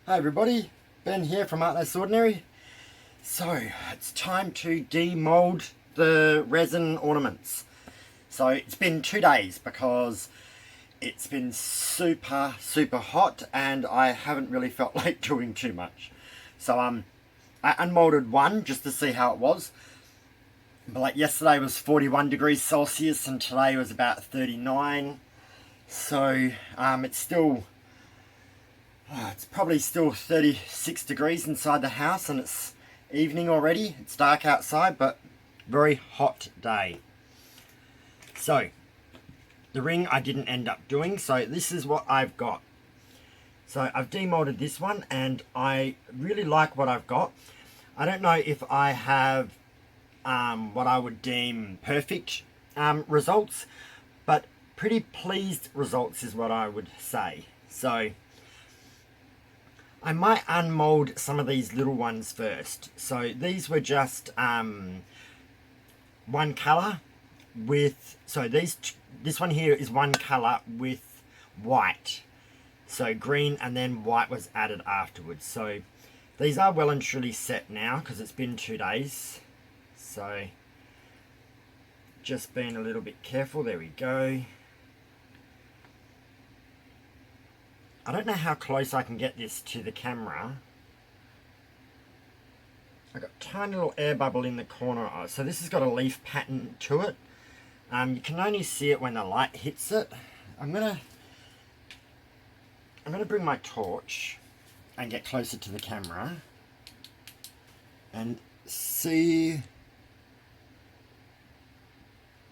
Hi everybody, Ben here from Art Less Ordinary. So, it's time to demold the resin ornaments. So, it's been 2 days because it's been super hot and I haven't really felt like doing too much. So, I unmolded one just to see how it was. But like yesterday was 41 degrees Celsius and today was about 39. So, it's probably still 36 degrees inside the house and it's evening already. It's dark outside, but very hot day. So, the ring I didn't end up doing, so this is what I've got. So I've demolded this one and I really like what I've got. I don't know if I have what I would deem perfect results, but pretty pleased results is what I would say. So I might unmold some of these little ones first. So these were just one colour with, this one here is one colour with white. So green and then white was added afterwards. So these are well and truly set now because it's been 2 days. So just being a little bit careful, there we go. I don't know how close I can get this to the camera. I've got a tiny little air bubble in the corner. So this has got a leaf pattern to it. You can only see it when the light hits it. I'm gonna bring my torch and get closer to the camera and see.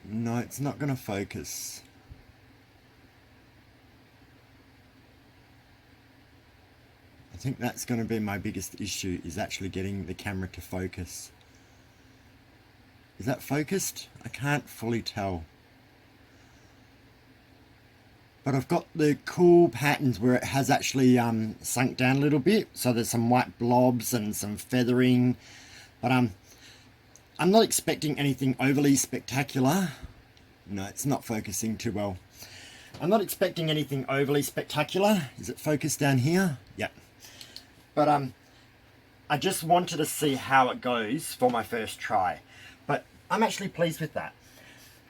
No, it's not gonna focus. I think that's going to be my biggest issue, is actually getting the camera to focus. Is that focused? I can't fully tell. But I've got the cool patterns where it has actually sunk down a little bit. So there's some white blobs and some feathering. But I'm not expecting anything overly spectacular. No, it's not focusing too well. I'm not expecting anything overly spectacular. Is it focused down here? Yep. But I just wanted to see how it goes for my first try. But I'm actually pleased with that.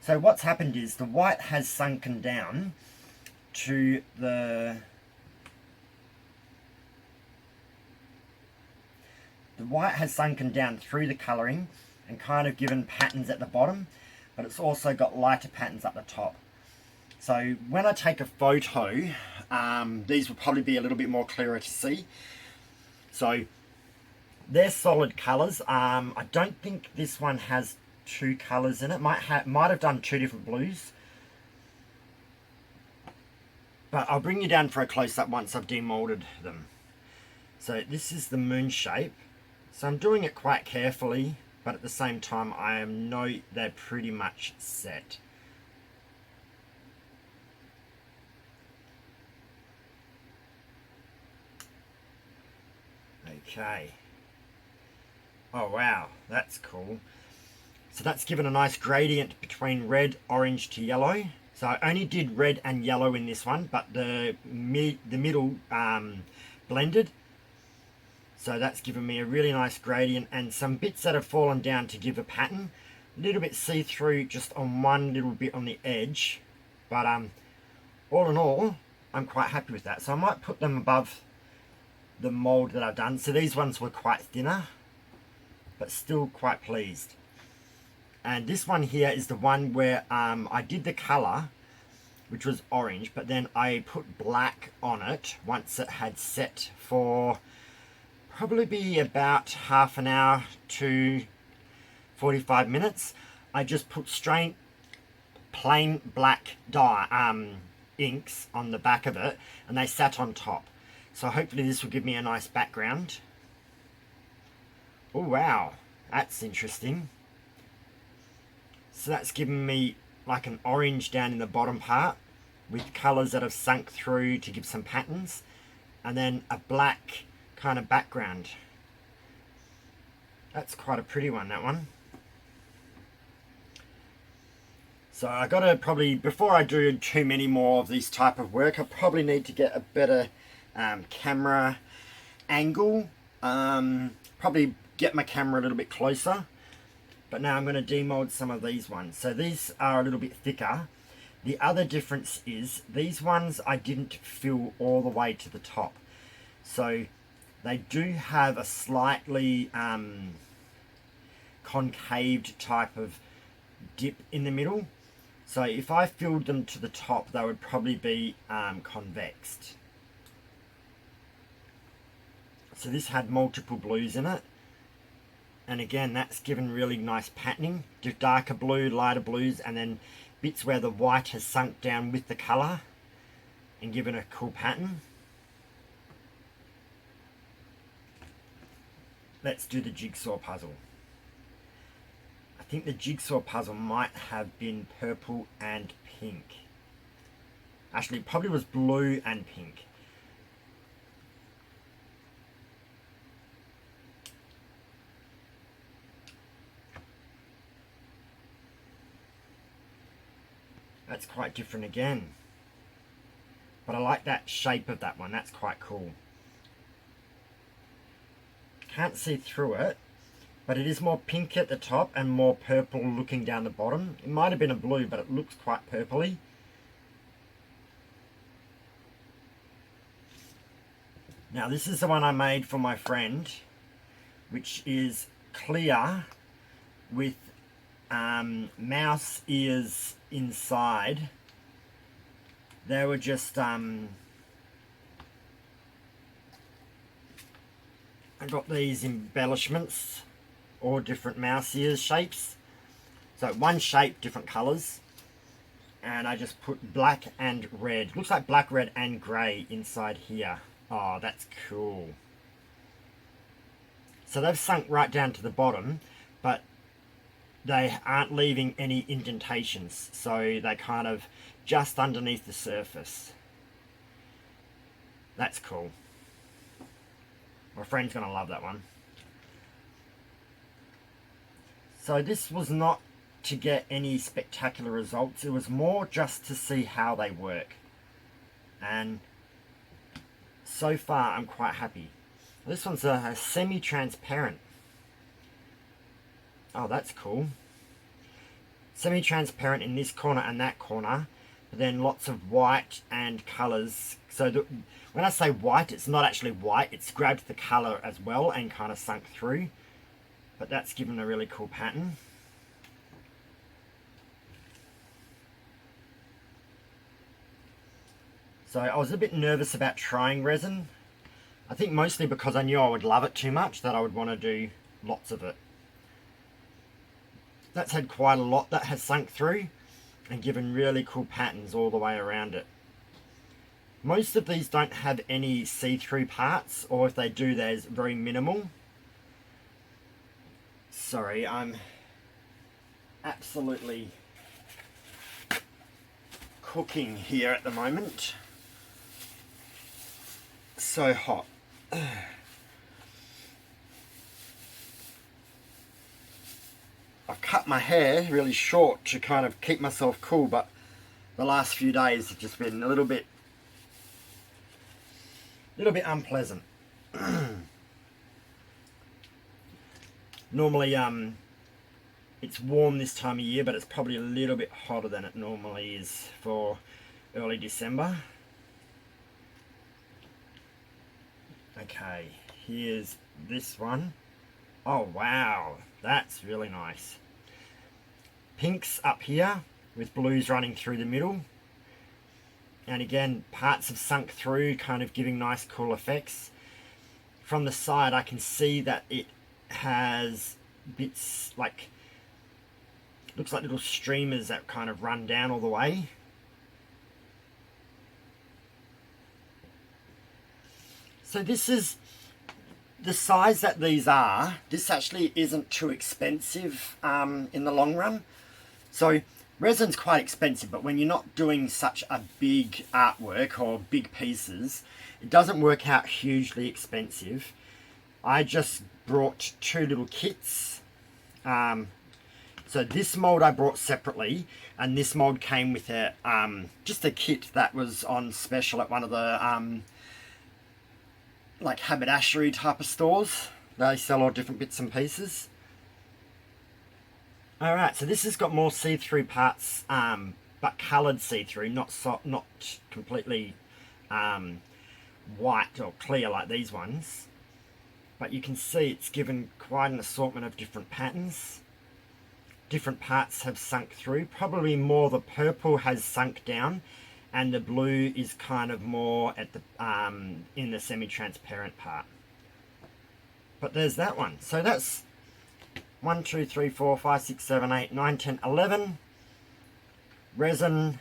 So what's happened is the white has sunken down to the white has sunken down through the colouring and kind of given patterns at the bottom, but it's also got lighter patterns at the top. So when I take a photo, these will probably be a little bit more clearer to see. So they're solid colours. I don't think this one has 2 colours in it. Might have done 2 different blues. But I'll bring you down for a close-up once I've demolded them. So this is the moon shape. So I'm doing it quite carefully, but at the same time I know they're pretty much set. Okay. Oh wow, that's cool. So that's given a nice gradient between red, orange to yellow. So I only did red and yellow in this one, but the middle blended. So that's given me a really nice gradient and some bits that have fallen down to give a pattern. A little bit see-through just on one little bit on the edge. But all in all, I'm quite happy with that. So I might put them above the mold that I've done. So these ones were quite thinner, but still quite pleased. And this one here is the one where I did the colour, which was orange, but then I put black on it once it had set for probably be about half an hour to 45 minutes. I just put straight plain black dye inks on the back of it and they sat on top. So hopefully this will give me a nice background. Oh wow, that's interesting. So that's given me like an orange down in the bottom part with colours that have sunk through to give some patterns. And then a black kind of background. That's quite a pretty one, that one. So I gotta probably, before I do too many more of these type of work, I probably need to get a better camera angle. Probably get my camera a little bit closer. But now I'm going to demold some of these ones. So these are a little bit thicker. The other difference is these ones I didn't fill all the way to the top. So they do have a slightly concaved type of dip in the middle. So if I filled them to the top, they would probably be convexed. So this had multiple blues in it. And again, that's given really nice patterning. Do darker blue, lighter blues, and then bits where the white has sunk down with the colour and given a cool pattern. Let's do the jigsaw puzzle. I think the jigsaw puzzle might have been purple and pink. Actually, it probably was blue and pink. That's quite different again. But I like that shape of that one. That's quite cool. Can't see through it, but it is more pink at the top and more purple looking down the bottom. It might have been a blue, but it looks quite purpley. Now this is the one I made for my friend, which is clear with mouse ears inside. They were just I got these embellishments, all different mouse ears shapes. So one shape, different colours, and I just put black and red. Looks like black, red and grey inside here. Oh, that's cool. So they've sunk right down to the bottom, but they aren't leaving any indentations, so they kind of just underneath the surface. That's cool. My friend's gonna love that one. So this was not to get any spectacular results, it was more just to see how they work. And so far I'm quite happy. This one's a semi-transparent. Oh, that's cool. Semi-transparent in this corner and that corner, but then lots of white and colours. So when I say white, it's not actually white, it's grabbed the colour as well and kind of sunk through. But that's given a really cool pattern. So I was a bit nervous about trying resin. I think mostly because I knew I would love it too much, that I would want to do lots of it. That's had quite a lot that has sunk through and given really cool patterns all the way around it. Most of these don't have any see-through parts, or if they do, there's very minimal. Sorry, I'm absolutely cooking here at the moment. So hot. I've cut my hair really short to kind of keep myself cool, but the last few days have just been a little bit unpleasant. Normally it's warm this time of year, but it's probably a little bit hotter than it normally is for early December. Okay, here's this one. Oh wow, that's really nice. Pinks up here with blues running through the middle. And again, parts have sunk through, kind of giving nice cool effects. From the side I can see that it has bits like, looks like little streamers that kind of run down all the way. So this is the size that these are. This actually isn't too expensive in the long run. So resin's quite expensive, but when you're not doing such a big artwork or big pieces, it doesn't work out hugely expensive. I just brought two little kits. So this mold I brought separately, and this mold came with a just a kit that was on special at one of the like haberdashery type of stores. They sell all different bits and pieces. Alright, so this has got more see-through parts, but coloured see-through, not completely white or clear like these ones. But you can see it's given quite an assortment of different patterns. Different parts have sunk through. Probably more the purple has sunk down, and the blue is kind of more at the in the semi-transparent part. But there's that one. So that's 1, 2, 3, 4, 5, 6, 7, 8, 9, 10, 11 resin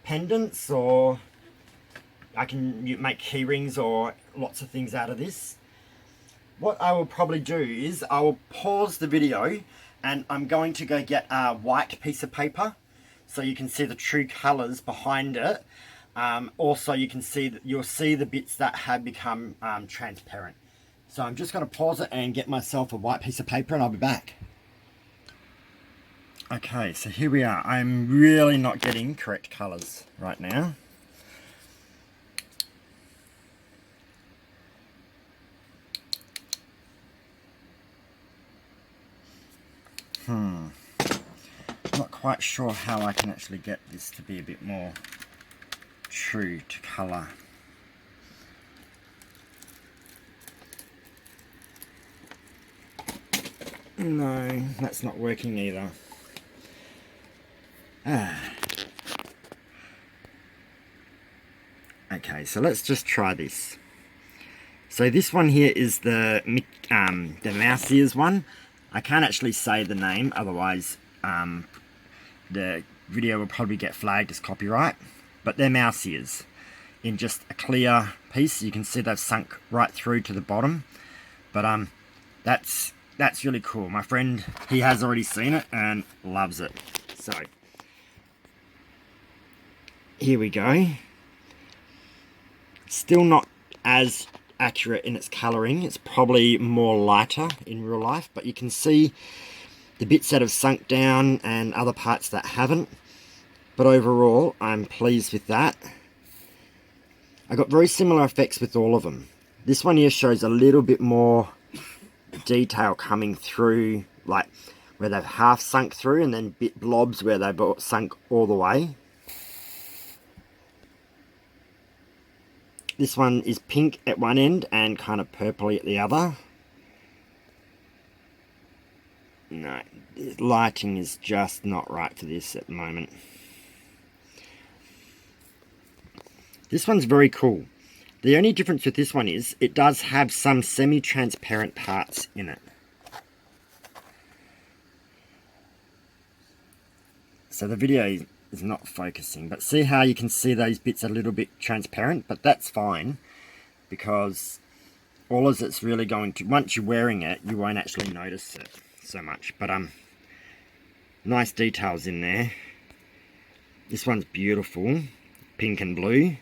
pendants, or I can make key rings or lots of things out of this. What I will probably do is I will pause the video and I'm going to go get a white piece of paper so you can see the true colours behind it. Also you can see that you'll see the bits that have become transparent. So I'm just going to pause it and get myself a white piece of paper and I'll be back. Okay, so here we are. I'm really not getting correct colours right now. Not quite sure how I can actually get this to be a bit more true to colour. No, that's not working either. Okay, so let's just try this. So this one here is the mouse ears one. I can't actually say the name, otherwise the video will probably get flagged as copyright. But they're mouse ears in just a clear piece. You can see they've sunk right through to the bottom. But that's really cool. My friend, he has already seen it and loves it. So here we go. Still not as accurate in its colouring. It's probably more lighter in real life, but you can see the bits that have sunk down and other parts that haven't. But overall, I'm pleased with that. I got very similar effects with all of them. This one here shows a little bit more detail coming through, like where they've half sunk through, and then bit blobs where they've sunk all the way. This one is pink at one end and kind of purpley at the other. No, lighting is just not right for this at the moment. This one's very cool. The only difference with this one is it does have some semi-transparent parts in it. So the video is not focusing, but see how you can see those bits a little bit transparent, but that's fine because all of it's really going to, once you're wearing it, you won't actually notice it so much. But nice details in there. This one's beautiful, pink and blue.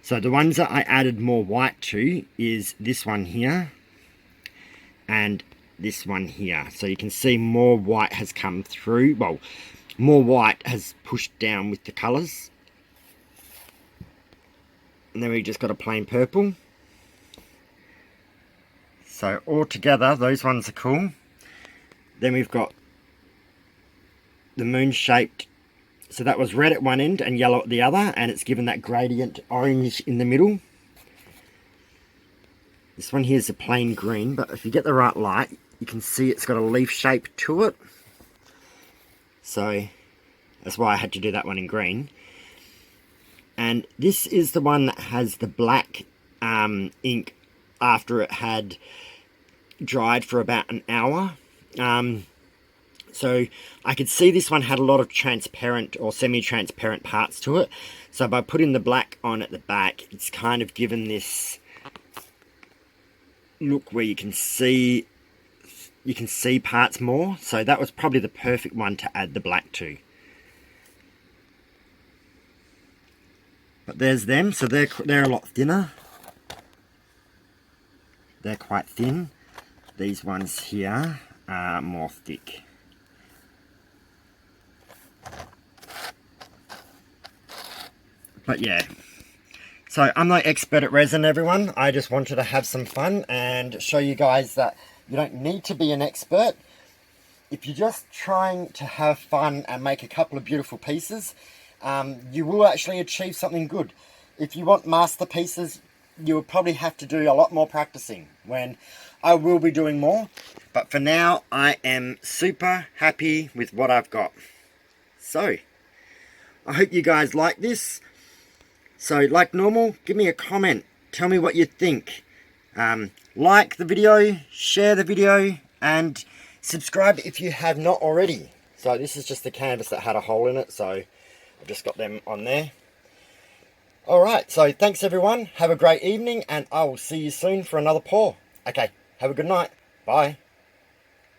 So the ones that I added more white to is this one here and this one here. So you can see more white has come through. Well, more white has pushed down with the colours. And then we just got a plain purple. So all together, those ones are cool. Then we've got the moon shaped. So that was red at one end and yellow at the other, and it's given that gradient orange in the middle. This one here is a plain green, but if you get the right light, you can see it's got a leaf shape to it. So that's why I had to do that one in green. And this is the one that has the black ink after it had dried for about an hour. So I could see this one had a lot of transparent or semi-transparent parts to it. So by putting the black on at the back, it's kind of given this look where you can see parts more. So that was probably the perfect one to add the black to. But there's them, so they're a lot thinner. They're quite thin. These ones here are more thick. But yeah, So I'm no expert at resin, everyone. I just wanted to have some fun and show you guys that you don't need to be an expert. If you're just trying to have fun and make a couple of beautiful pieces, you will actually achieve something good. If you want masterpieces, you will probably have to do a lot more practicing, when I will be doing more. But for now, I am super happy with what I've got. So, I hope you guys like this. So, like normal, give me a comment. Tell me what you think. Like the video, share the video, and subscribe if you have not already. So this is just the canvas that had a hole in it, so I've just got them on there. Alright, so thanks everyone. Have a great evening, and I will see you soon for another pour. Okay, have a good night. Bye.